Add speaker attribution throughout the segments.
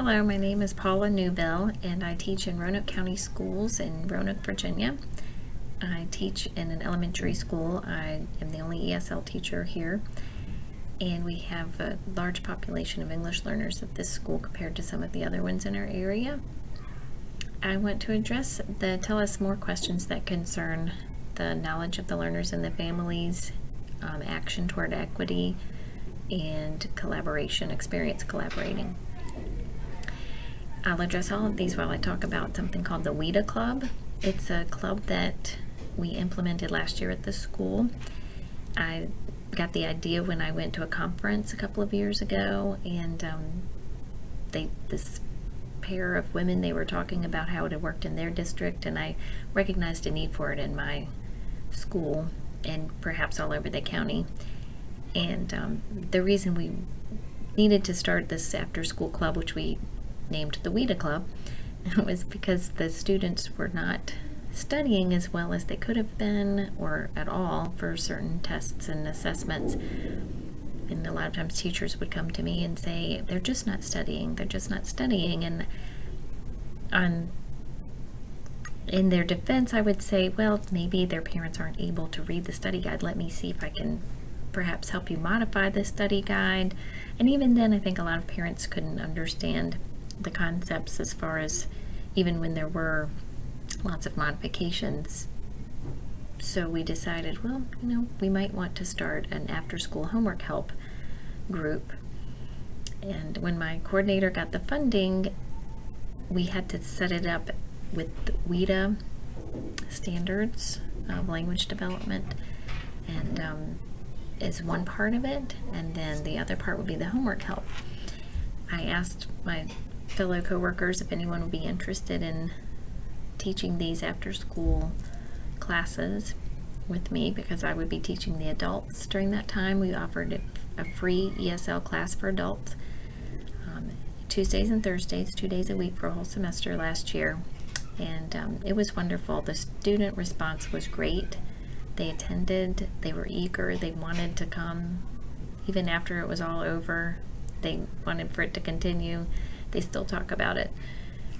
Speaker 1: Hello, my name is Paula Newbill, and I teach in Roanoke County Schools in Roanoke, Virginia. I teach in an elementary school. I am the only ESL teacher here, and we have a large population of English learners at this school compared to some of the other ones in our area. I want to address the Tell Us More questions that concern the knowledge of the learners and the families, action toward equity, and collaboration, experience collaborating. I'll address all of these while I talk about something called the WIDA Club. It's a club that we implemented last year at the school. I got the idea when I went to a conference a couple of years ago, and this pair of women, they were talking about how it had worked in their district, and I recognized a need for it in my school and perhaps all over the county. And the reason we needed to start this after-school club, which we named the WIDA Club, was because the students were not studying as well as they could have been, or at all, for certain tests and assessments. And a lot of times teachers would come to me and say, they're just not studying. And in their defense, I would say, well, maybe their parents aren't able to read the study guide. Let me see if I can perhaps help you modify the study guide. And even then, I think a lot of parents couldn't understand the concepts as far as even when there were lots of modifications. So we decided, well, we might want to start an after-school homework help group. And when my coordinator got the funding, we had to set it up with WIDA standards of language development, and is one part of it, and then the other part would be the homework help. I asked my fellow coworkers if anyone would be interested in teaching these after-school classes with me, because I would be teaching the adults during that time. We offered a free ESL class for adults, Tuesdays and Thursdays, 2 days a week for a whole semester last year, and it was wonderful. The student response was great. They attended, they were eager, they wanted to come. Even after it was all over, they wanted for it to continue. They still talk about it.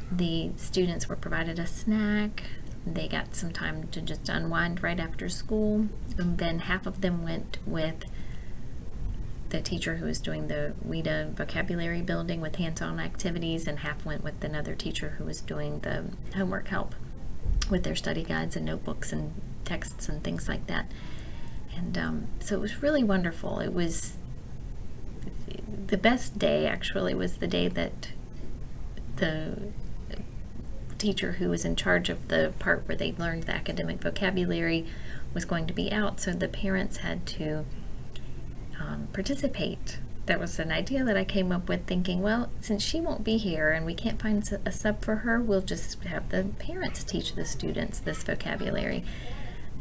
Speaker 1: The students were provided a snack. They got some time to just unwind right after school. And then half of them went with the teacher who was doing the WIDA vocabulary building with hands-on activities, and half went with another teacher who was doing the homework help with their study guides and notebooks and texts and things like that. And so it was really wonderful. It was the best day, actually, was the day that the teacher who was in charge of the part where they learned the academic vocabulary was going to be out, so the parents had to participate. That was an idea that I came up with, thinking, well, since she won't be here and we can't find a sub for her, we'll just have the parents teach the students this vocabulary.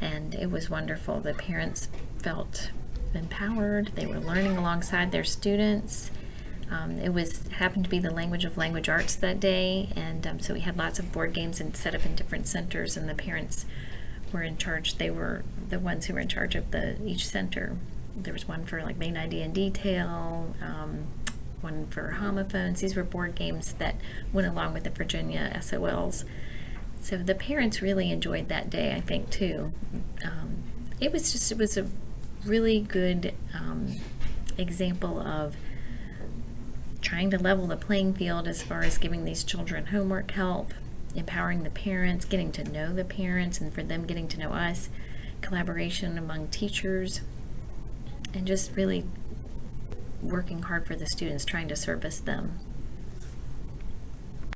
Speaker 1: And it was wonderful. The parents felt empowered. They were learning alongside their students. It happened to be the language of language arts that day, and so we had lots of board games and set up in different centers, and the parents were in charge. They were the ones who were in charge of each center. There was one for like main idea in detail, one for homophones. These were board games that went along with the Virginia SOLs. So the parents really enjoyed that day, I think, too. It was a really good example of trying to level the playing field as far as giving these children homework help, empowering the parents, getting to know the parents, and for them getting to know us, collaboration among teachers, and just really working hard for the students, trying to service them.